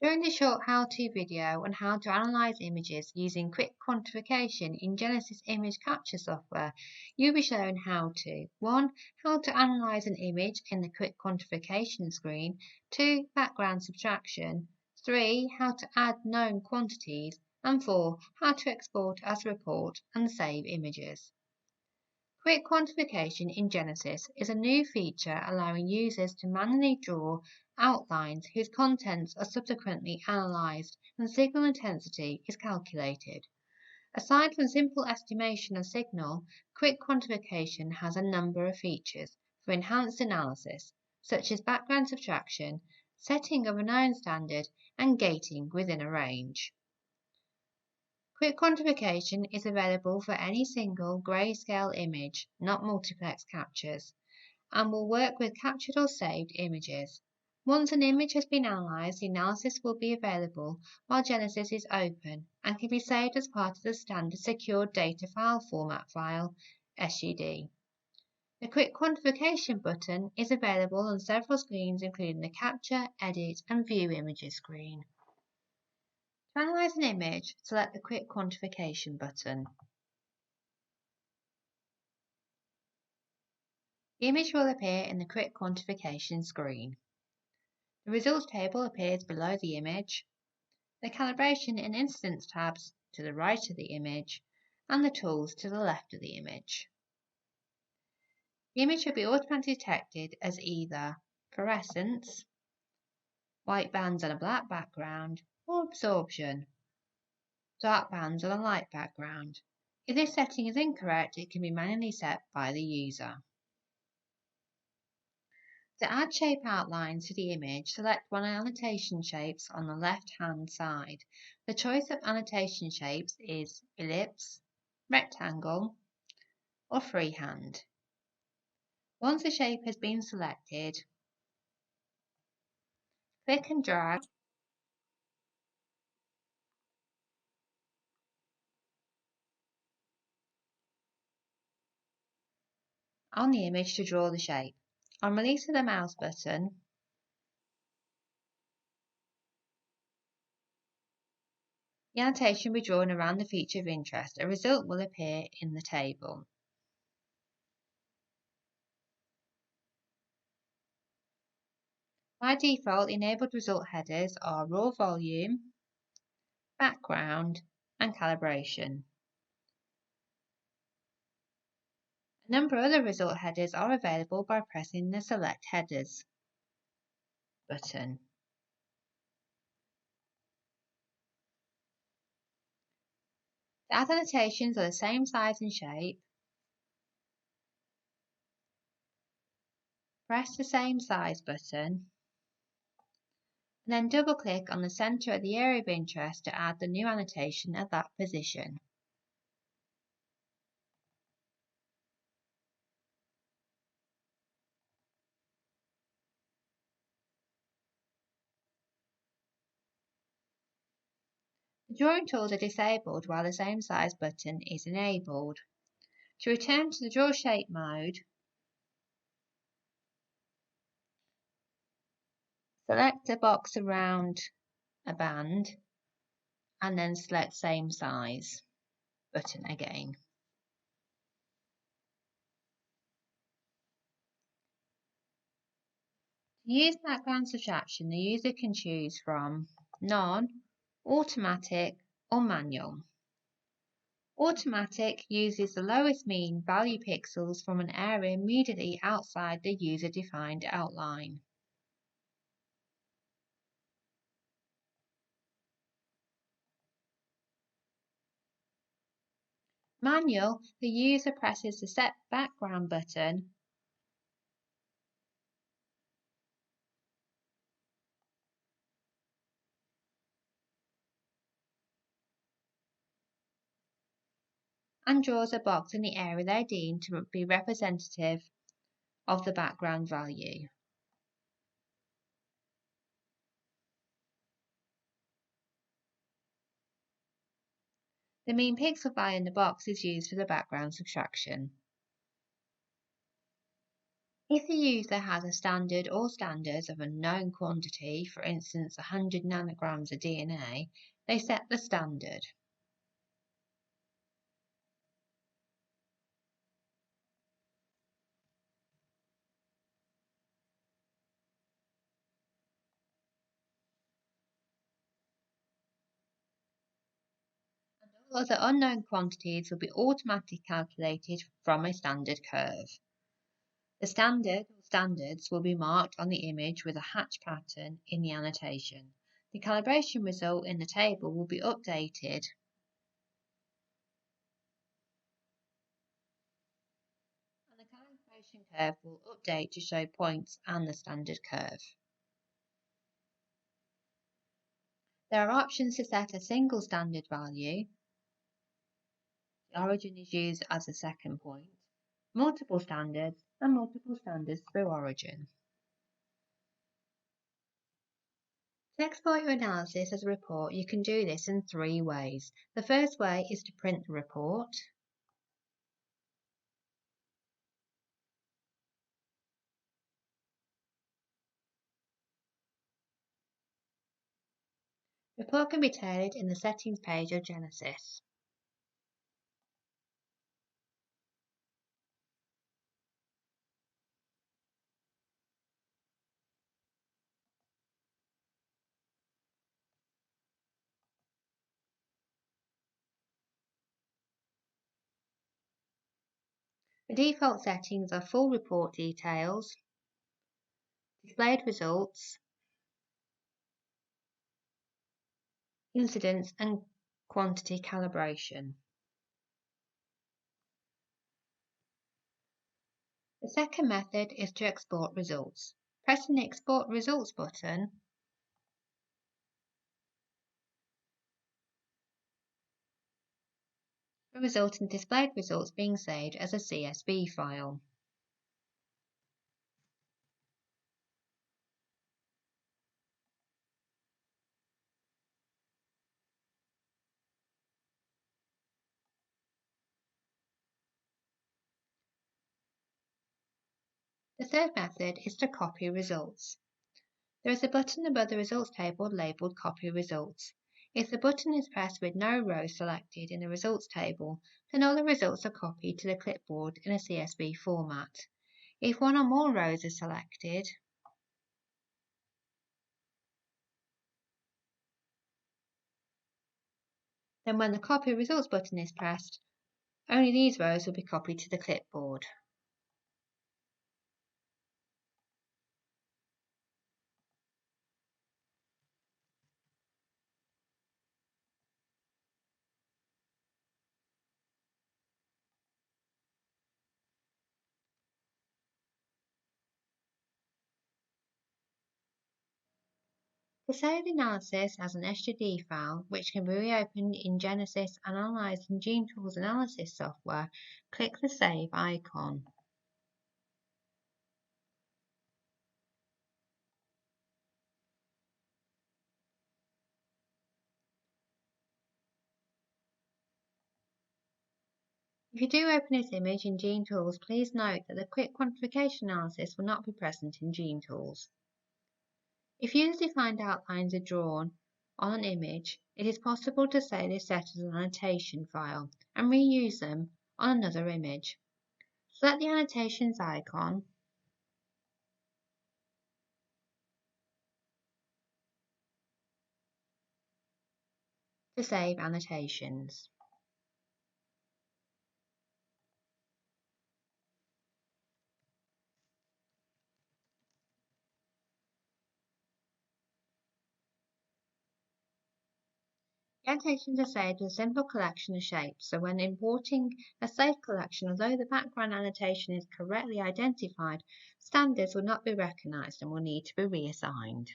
During this short how-to video on how to analyze images using quick quantification in GeneSys image capture software, you'll be shown how to 1. How to analyze an image in the quick quantification screen, 2. Background subtraction, 3. How to add known quantities, and 4. How to export as a report and save images. Quick quantification in GeneSys is a new feature allowing users to manually draw outlines whose contents are subsequently analysed and signal intensity is calculated. Aside from simple estimation of signal, quick quantification has a number of features for enhanced analysis, such as background subtraction, setting of a known standard, and gating within a range. Quick quantification is available for any single grayscale image, not multiplex captures, and will work with captured or saved images. Once an image has been analysed, the analysis will be available while GeneSys is open and can be saved as part of the standard Secured Data File Format file, SUD. The Quick Quantification button is available on several screens including the Capture, Edit and View Images screen. To analyze an image, select the Quick Quantification button. The image will appear in the Quick Quantification screen. The results table appears below the image, the Calibration and Incidence tabs to the right of the image, and the tools to the left of the image. The image will be automatically detected as either fluorescence, white bands on a black background, or absorption, dark bands on a light background. If this setting is incorrect, it can be manually set by the user. To add shape outlines to the image, select one of the annotation shapes on the left-hand side. The choice of annotation shapes is ellipse, rectangle, or freehand. Once the shape has been selected, click and drag on the image to draw the shape. On release of the mouse button, the annotation will be drawn around the feature of interest. A result will appear in the table. By default, enabled result headers are raw volume, background, and calibration. A number of other result headers are available by pressing the Select Headers button. The add annotations are the same size and shape. Press the same size button, and then double-click on the centre of the area of interest to add the new annotation at that position. The drawing tools are disabled while the same size button is enabled. To return to the Draw Shape mode, select a box around a band and then select Same Size button again. To use background subtraction, the user can choose from None, Automatic or Manual. Automatic uses the lowest mean value pixels from an area immediately outside the user-defined outline. Manual, the user presses the Set Background button and draws a box in the area they deem to be representative of the background value. The mean pixel value in the box is used for the background subtraction. If the user has a standard or standards of a known quantity, for instance 100 nanograms of DNA, they set the standard. Other unknown quantities will be automatically calculated from a standard curve. The standard or standards will be marked on the image with a hatch pattern in the annotation. The calibration result in the table will be updated and the calibration curve will update to show points and the standard curve. There are options to set a single standard value. The origin is used as a second point, multiple standards, and multiple standards through origin. To export your analysis as a report, you can do this in 3 ways. The first way is to print the report. The report can be tailored in the settings page of GeneSys. The default settings are full report details, displayed results, incidence and quantity calibration. The second method is to export results. Pressing the Export Results button, will result in displayed results being saved as a CSV file. The third method is to copy results. There is a button above the results table labelled Copy Results. If the button is pressed with no rows selected in the results table, then all the results are copied to the clipboard in a CSV format. If one or more rows are selected, then when the Copy Results button is pressed, only these rows will be copied to the clipboard. To save the analysis as an SGD file, which can be reopened in GeneSys and analysed in GeneTools analysis software, click the Save icon. If you do open this image in GeneTools, please note that the quick quantification analysis will not be present in GeneTools. If user-defined outlines are drawn on an image, it is possible to save this set as an annotation file and reuse them on another image. Select the Annotations icon to save annotations. Annotations are saved as a simple collection of shapes, so when importing a saved collection, although the background annotation is correctly identified, standards will not be recognised and will need to be reassigned.